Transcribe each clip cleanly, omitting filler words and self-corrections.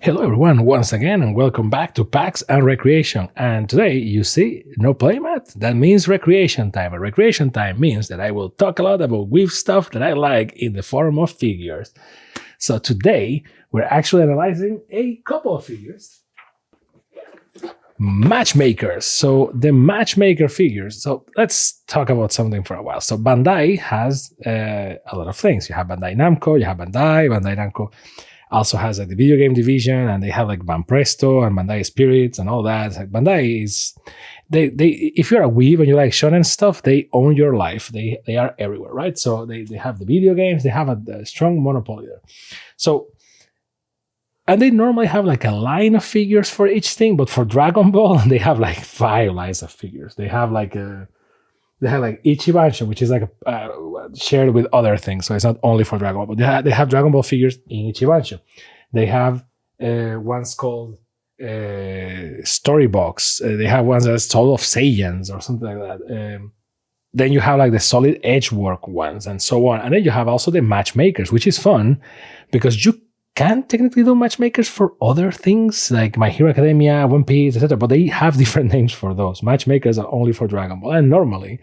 Hello everyone, once again, and welcome back to Packs and Recreation. And today, you see, no playmat? That means recreation time. And recreation time means that I will talk a lot about weave stuff that I like in the form of figures. So today, we're actually analyzing a couple of figures. Matchmakers. So the matchmaker figures. So let's talk about something for a while. So Bandai has a lot of things. You have Bandai Namco, you have Bandai Namco also has like the video game division, and they have like Banpresto and Bandai Spirits and all that. Like Bandai is, they if you're a weeb and you like shonen stuff, they own your life. They are everywhere, right? So they have the video games, they have a strong monopoly there. So, and they normally have like a line of figures for each thing, but for Dragon Ball, they have like 5 lines of figures. They have like Ichibansho, which is like shared with other things, so it's not only for Dragon Ball. But they have Dragon Ball figures in Ichibansho. They have ones called Storybooks. They have ones that's told of Saiyans or something like that. Then you have like the solid edge work ones and so on. And then you have also the matchmakers, which is fun because you can technically do matchmakers for other things like My Hero Academia, One Piece, etc. But they have different names for those. Matchmakers are only for Dragon Ball. And normally,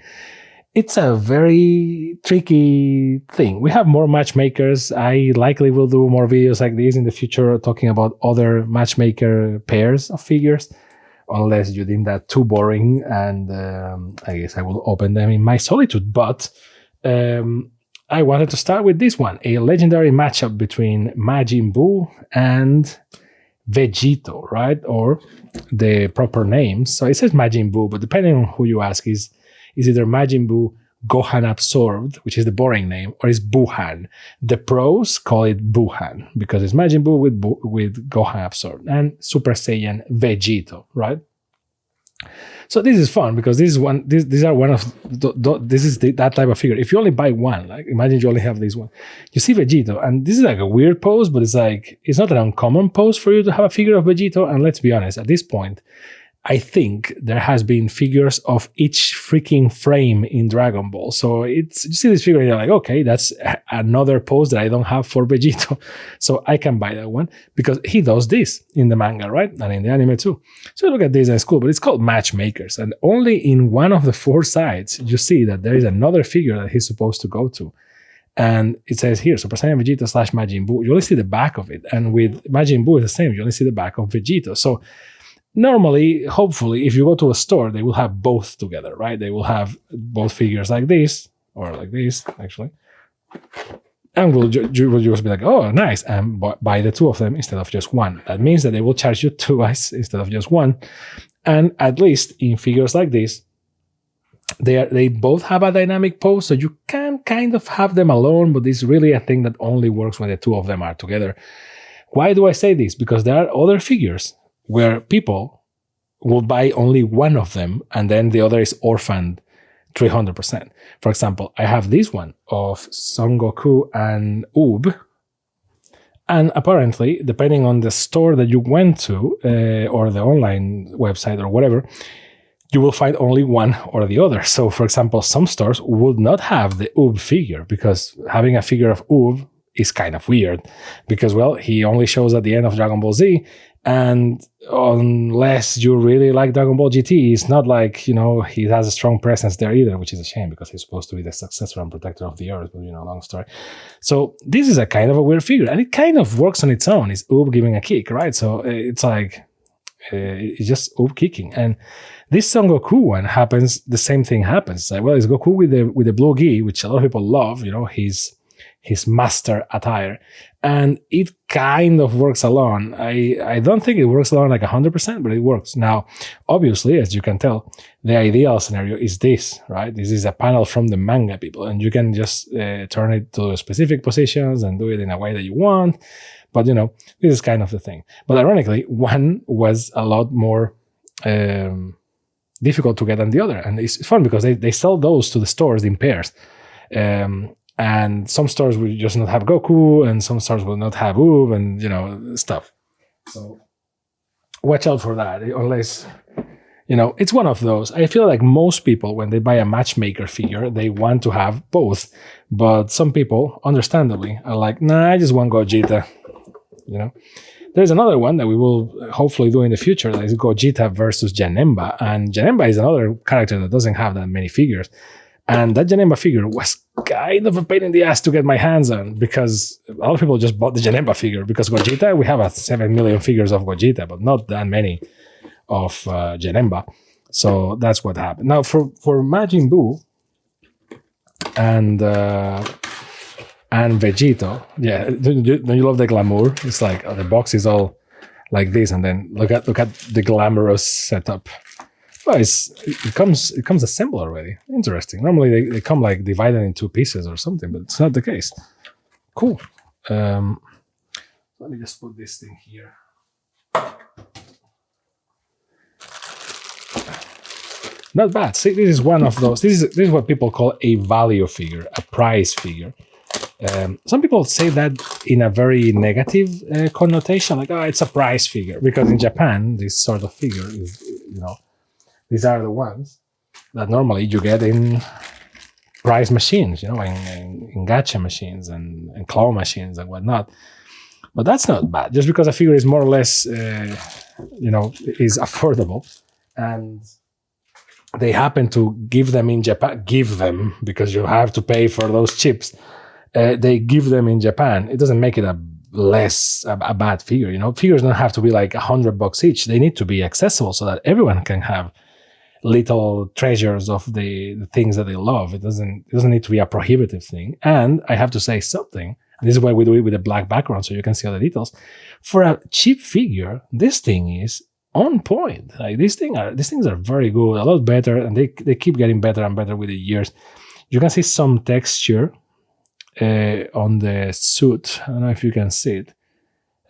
it's a very tricky thing. We have more matchmakers. I likely will do more videos like this in the future talking about other matchmaker pairs of figures, unless you deem that too boring. And I guess I will open them in my solitude. But I wanted to start with this one, a legendary matchup between Majin Buu and Vegito, right? Or the proper names. So it says Majin Buu, but depending on who you ask, is either Majin Buu Gohan Absorbed, which is the boring name, or is Buuhan. The pros call it Buuhan because it's Majin Buu with Gohan Absorbed, and Super Saiyan Vegito, right? So this is fun because this is that type of figure. If you only buy one, like imagine you only have this one, you see Vegito, and this is like a weird pose, but it's not an uncommon pose for you to have a figure of Vegito. And let's be honest, at this point, I think there has been figures of each freaking frame in Dragon Ball. So you see this figure and you're like, okay, that's another pose that I don't have for Vegito. So I can buy that one because he does this in the manga, right? And in the anime too. So look at this, and it's cool, but it's called Matchmakers. And only in one of the 4 sides, you see that there is another figure that he's supposed to go to. And it says here, Super Saiyan Vegito / Majin Buu. You only see the back of it. And with Majin Buu, it's the same. You only see the back of Vegito. So normally, hopefully, if you go to a store, they will have both together, right? They will have both figures like this, or like this, actually. And you will just be like, oh, nice, and buy the 2 of them instead of just one. That means that they will charge you 2 instead of just one. And at least in figures like this, they both have a dynamic pose, so you can kind of have them alone, but it's really a thing that only works when the 2 of them are together. Why do I say this? Because there are other figures where people will buy only one of them and then the other is orphaned 300%. For example, I have this one of Son Goku and Oob. And apparently, depending on the store that you went to or the online website or whatever, you will find only one or the other. So, for example, some stores would not have the Oob figure because having a figure of Oob is kind of weird because, well, he only shows at the end of Dragon Ball Z. And unless you really like Dragon Ball GT, it's not like, he has a strong presence there either, which is a shame because he's supposed to be the successor and protector of the Earth, but, long story. So this is a kind of a weird figure, and it kind of works on its own. It's Oob giving a kick, right? So it's like, it's just Oob kicking. And this Son Goku one happens, the same thing happens. It's like, well, it's Goku with the blue gi, which a lot of people love, his master attire, and it kind of works alone. I don't think it works alone like 100%, but it works. Now, obviously, as you can tell, the ideal scenario is this, right? This is a panel from the manga, people, and you can just turn it to specific positions and do it in a way that you want. But, this is kind of the thing. But ironically, one was a lot more difficult to get than the other. And it's fun because they sell those to the stores in pairs. And some stores will just not have Goku, and some stores will not have Oob, and, stuff. So watch out for that, unless, it's one of those. I feel like most people, when they buy a matchmaker figure, they want to have both. But some people, understandably, are like, nah, I just want Gogeta, There's another one that we will hopefully do in the future, that is Gogeta versus Janemba. And Janemba is another character that doesn't have that many figures. And that Janemba figure was kind of a pain in the ass to get my hands on, because a lot of people just bought the Janemba figure. Because Gogeta, we have 7 million figures of Gogeta, but not that many of Janemba. So that's what happened. Now for Majin Buu and Vegito, yeah, don't you love the glamour? It's like the box is all like this, and then look at the glamorous setup. Well, it comes assembled already. Interesting. Normally they come like divided in 2 pieces or something, but it's not the case. Cool. Let me just put this thing here. Not bad. See, this is one of those. This is what people call a value figure, a prize figure. Some people say that in a very negative connotation, like, oh, it's a prize figure, because in Japan, this sort of figure is, these are the ones that normally you get in prize machines, in gacha machines and claw machines and whatnot. But that's not bad. Just because a figure is more or less, is affordable, and they happen to give them in Japan, because you have to pay for those chips. They give them in Japan. It doesn't make it a bad figure. Figures don't have to be like $100 each. They need to be accessible so that everyone can have little treasures of the things that they love. It doesn't need to be a prohibitive thing. And I have to say something. And this is why we do it with a black background, so you can see all the details. For a cheap figure, this thing is on point. Like these things are very good, a lot better, and they keep getting better and better with the years. You can see some texture on the suit. I don't know if you can see it.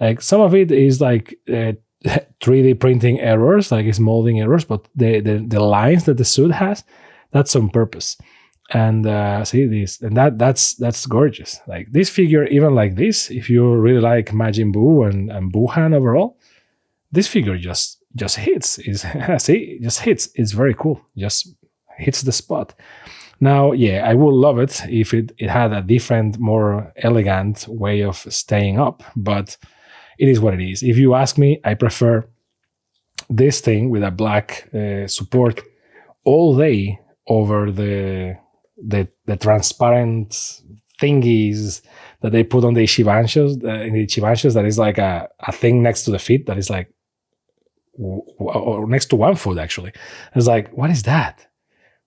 Like some of it is like 3D printing errors, like it's molding errors, but the lines that the suit has, that's on purpose. And see this, and that's gorgeous. Like this figure, even like this, if you really like Majin Buu and Buuhan overall, this figure just hits. Just hits. It's very cool. Just hits the spot. Now, yeah, I would love it if it had a different, more elegant way of staying up, but it is what it is. If you ask me, I prefer this thing with a black support all day over the transparent thingies that they put on the Ichibanshos, that is like a thing next to the feet that is like, or next to one foot actually. It's like, what is that?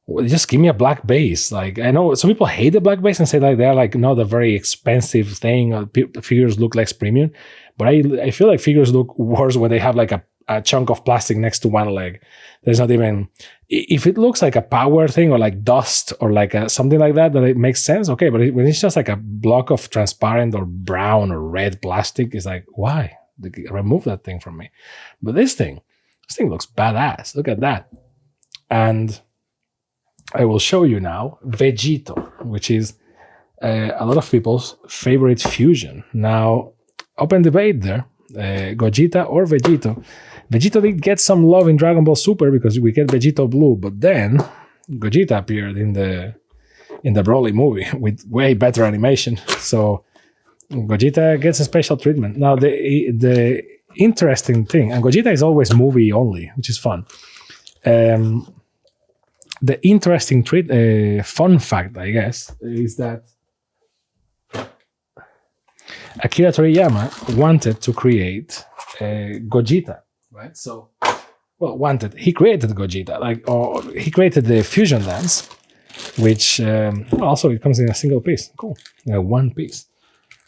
Well, just give me a black base. Like, I know some people hate the black base and say like they're like not a very expensive thing, or figures look less premium, but I feel like figures look worse when they have like a chunk of plastic next to one leg. There's not even, if it looks like a power thing or like dust or like something like that it makes sense, okay, but when it's just like a block of transparent or brown or red plastic, it's like, why? Remove that thing from me. But this thing looks badass. Look at that. And I will show you now Vegito, which is a lot of people's favorite fusion. Now, open debate there, Gogeta or Vegito. Vegito did get some love in Dragon Ball Super because we get Vegito Blue, but then Gogeta appeared in the Broly movie with way better animation. So Gogeta gets a special treatment. Now, the interesting thing, and Gogeta is always movie only, which is fun. The interesting fun fact, I guess, is that Akira Toriyama wanted to create Gogeta, right? So, he created Gogeta, or he created the fusion dance, which also it comes in a single piece. Cool, one piece.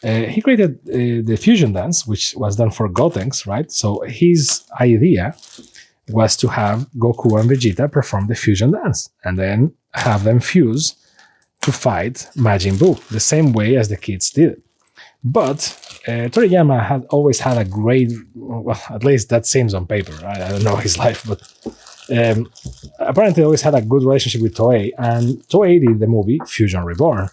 He created the fusion dance, which was done for Gotenks, right? So his idea was to have Goku and Vegeta perform the fusion dance and then have them fuse to fight Majin Buu, the same way as the kids did it. But Toriyama had always had a great, well, at least that seems on paper. I don't know his life, but apparently always had a good relationship with Toei, and Toei did the movie Fusion Reborn.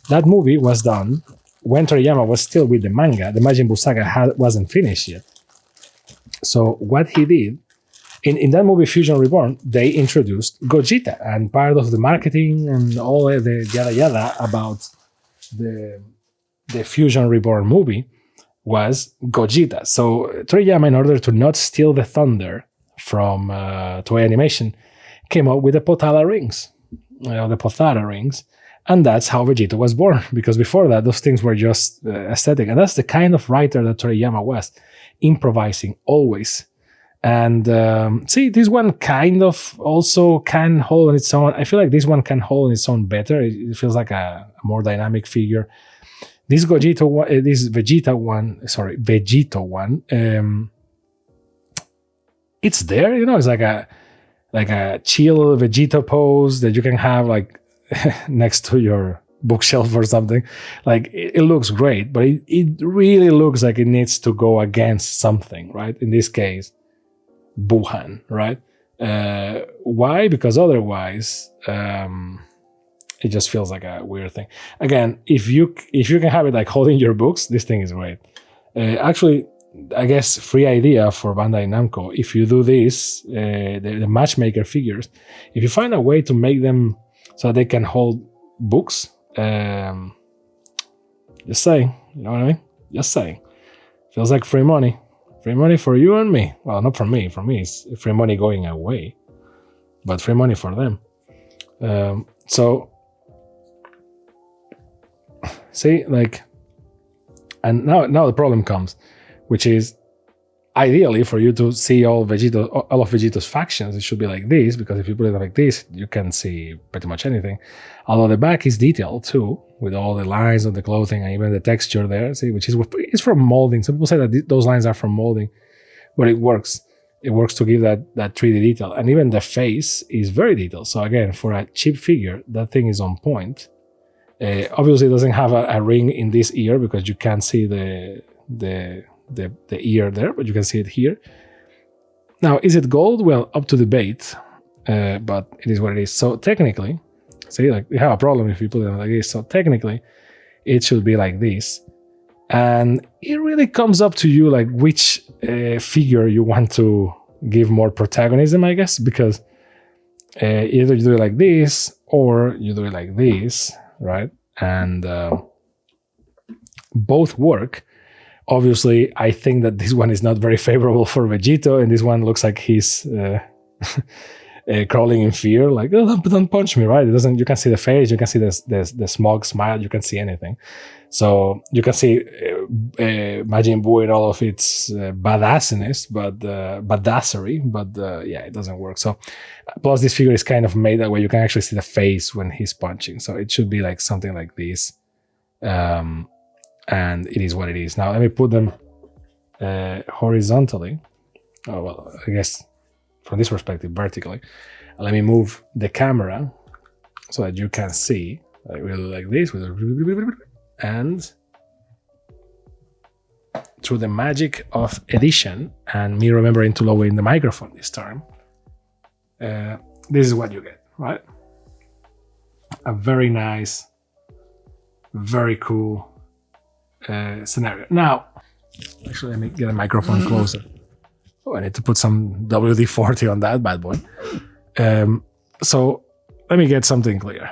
That movie was done when Toriyama was still with the manga. The Majin Buu saga wasn't finished yet. So what he did, in that movie, Fusion Reborn, they introduced Gogeta, and part of the marketing and all the yada yada about the Fusion Reborn movie was Gogeta. So Toriyama, in order to not steal the thunder from Toei Animation, came up with the Potala rings, the Potara rings. And that's how Vegito was born, because before that, those things were just aesthetic. And that's the kind of writer that Toriyama was, improvising always. And see, this one kind of also can hold on its own. I feel like this one can hold on its own better. It feels like a more dynamic figure. This Vegito one, it's there, you know, it's like a chill Vegito pose that you can have like next to your bookshelf or something. Like it looks great, but it really looks like it needs to go against something, right? In this case, Buhan, right? Why? Because otherwise, it just feels like a weird thing. Again, if you can have it like holding your books, this thing is great. Actually, I guess free idea for Bandai Namco. If you do this, the matchmaker figures, if you find a way to make them so they can hold books, just saying, you know what I mean? Just saying. Feels like free money. Free money for you and me. Well, not for me. For me, it's free money going away, but free money for them. So, see, like, and now the problem comes, which is ideally for you to see all of Vegito's factions, it should be like this, because if you put it like this, you can see pretty much anything. Although the back is detailed too, with all the lines on the clothing and even the texture there, see, which is from molding. Some people say that those lines are from molding, but it works. It works to give that 3D detail. And even the face is very detailed. So again, for a cheap figure, that thing is on point. Obviously, it doesn't have a ring in this ear because you can't see the ear there, but you can see it here. Now, is it gold? Well, up to debate, but it is what it is. So technically, see, like you have a problem if you put it like this. So technically, it should be like this. And it really comes up to you, like which figure you want to give more protagonism, I guess, because either you do it like this or you do it like this, right? And both work. Obviously, I think that this one is not very favorable for Vegito, and this one looks like he's crawling in fear, like, oh, don't punch me, right? It doesn't. You can see the face, you can see the smug smile, you can see anything. So you can see Majin Buu in all of its badassiness, but badassery, but yeah, it doesn't work. So plus this figure is kind of made that way you can actually see the face when he's punching. So it should be like something like this. And it is what it is. Now let me put them horizontally. Oh, well, I guess from this perspective, vertically. And let me move the camera so that you can see. We'll do like this, and through the magic of edition and me remembering to lower in the microphone this time, this is what you get, right? A very nice, very cool scenario. Now, actually, let me get a microphone closer. Oh, I need to put some WD-40 on that bad boy. So let me get something clear.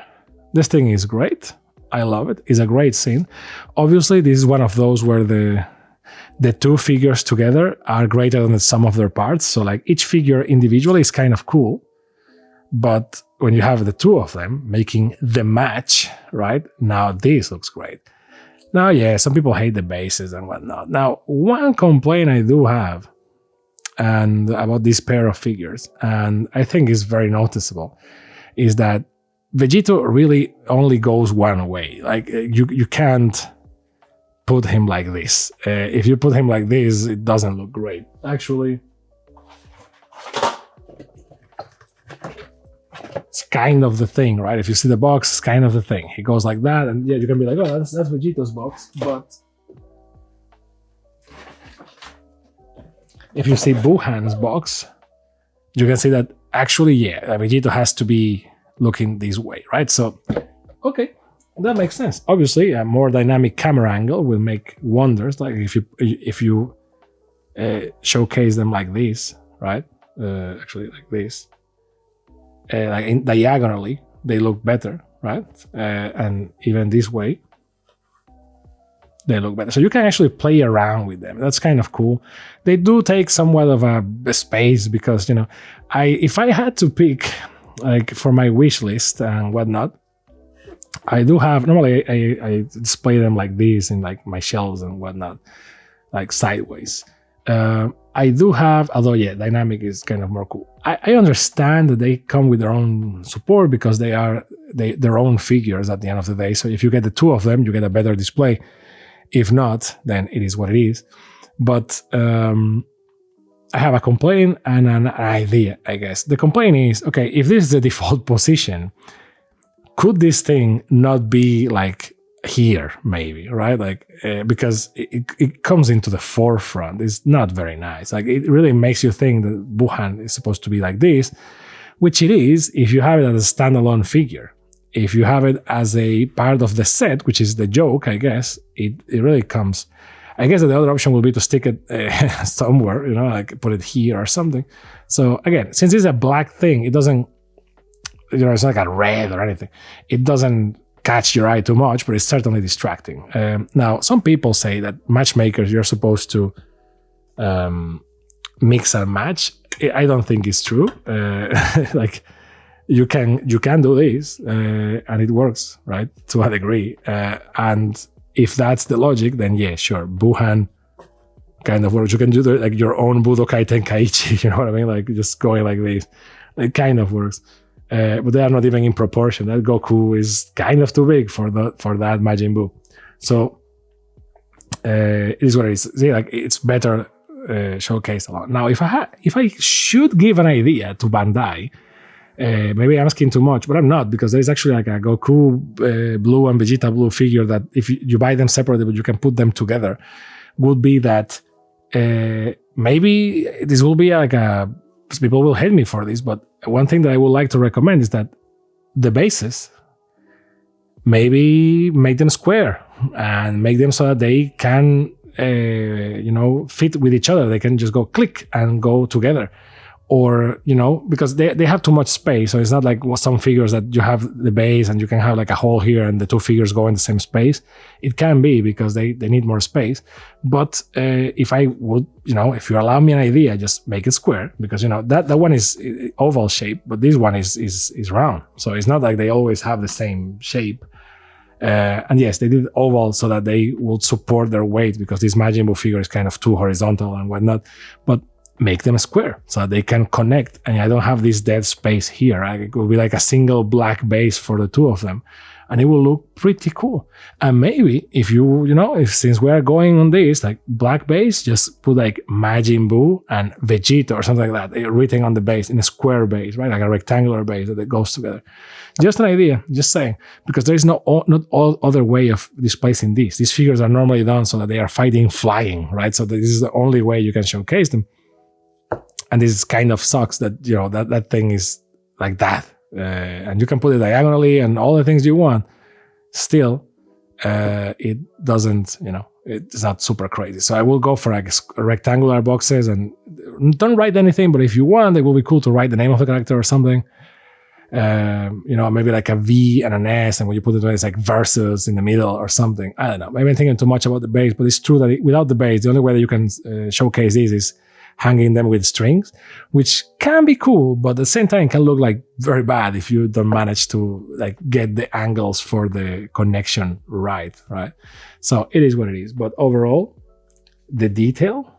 This thing is great. I love it. It's a great scene. Obviously, this is one of those where the two figures together are greater than the sum of their parts. So like each figure individually is kind of cool. But when you have the two of them making the match, right? Now this looks great. Now, yeah, some people hate the bases and whatnot. Now, one complaint I do have and about this pair of figures, and I think is very noticeable, is that Vegito really only goes one way. Like you can't put him like this. If you put him like this, it doesn't look great. Actually, it's kind of the thing, right? If you see the box, it's kind of the thing. He goes like that, and yeah, you can be like, oh, that's Vegito's box. But if you see Buhan's box, you can see that actually, yeah, Vegito has to be looking this way, right? So, okay, that makes sense. Obviously, a more dynamic camera angle will make wonders. Like if you showcase them like this, right? Actually, like this, like diagonally, they look better, right? And even this way, they look better. So you can actually play around with them. That's kind of cool. They do take somewhat of a space because, if I had to pick like for my wish list and whatnot, I do have, normally I display them like this in like my shelves and whatnot, like sideways. I do have, although dynamic is kind of more cool. I understand that they come with their own support because they are their own figures at the end of the day. So if you get the two of them, you get a better display. If not, then it is what it is. But I have a complaint and an idea, I guess. The complaint is, okay, if this is the default position, could this thing not be like here, maybe, right? Like, because it comes into the forefront. It's not very nice. Like, it really makes you think that Buhan is supposed to be like this, which it is if you have it as a standalone figure. If you have it as a part of the set, which is the joke, I guess, it really comes. I guess that the other option will be to stick it somewhere, like put it here or something. So again, since it's a black thing, it doesn't, it's not like a red or anything. It doesn't catch your eye too much, but it's certainly distracting. Now, some people say that matchmakers, you're supposed to mix and match. I don't think it's true. Like, you can do this, and it works, right, to a degree. And if that's the logic, then yeah, sure, Buhan kind of works. You can do like your own Budokai Tenkaichi, you know what I mean? Like, just going like this. It kind of works. But they are not even in proportion. That Goku is kind of too big for that Majin Buu. So it is what it is. See, like, it's better showcased a lot. Now, if I should give an idea to Bandai, maybe I'm asking too much, but I'm not, because there's actually like a Goku Blue and Vegeta Blue figure that if you buy them separately, but you can put them together, would be that maybe this will be like people will hate me for this, but one thing that I would like to recommend is that the bases, maybe make them square and make them so that they can, fit with each other. They can just go click and go together. Or, because they have too much space. So it's not like some figures that you have the base and you can have like a hole here and the two figures go in the same space. It can be because they need more space. But if I would, if you allow me an idea, just make it square, because, that one is oval shape, but this one is round. So it's not like they always have the same shape. And yes, they did oval so that they would support their weight, because this Majin Buu figure is kind of too horizontal and whatnot. But make them square so that they can connect, and I don't have this dead space here. Right? It will be like a single black base for the two of them, and it will look pretty cool. And maybe if since we are going on this, like black base, just put like Majin Buu and Vegito or something like that written on the base in a square base, right? Like a rectangular base that goes together. Just an idea, just saying, because there is not all other way of displacing these. These figures are normally done so that they are fighting flying, right? So this is the only way you can showcase them. And this kind of sucks that, that thing is like that. And you can put it diagonally and all the things you want. Still, it doesn't, it's not super crazy. So I will go for like rectangular boxes, and don't write anything. But if you want, it will be cool to write the name of the character or something. Maybe like a V and an S. And when you put it in, it's like versus in the middle or something. I don't know. Maybe I'm thinking too much about the base, but it's true that without the base, the only way that you can showcase this is hanging them with strings, which can be cool, but at the same time can look like very bad if you don't manage to like get the angles for the connection right? So it is what it is. But overall, the detail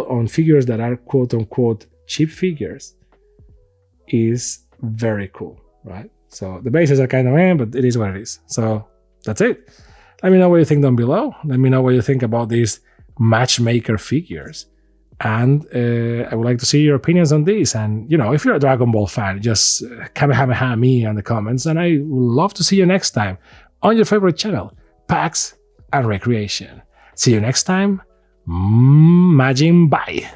on figures that are quote unquote cheap figures is very cool, right? So the bases are kind of but it is what it is. So that's it. Let me know what you think down below. Let me know what you think about these matchmaker figures, and I would like to see your opinions on this. And if you're a Dragon Ball fan, just kamehameha me in the comments, and I would love to see you next time on your favorite channel, Packs and Recreation. See you next time. Majin Bye.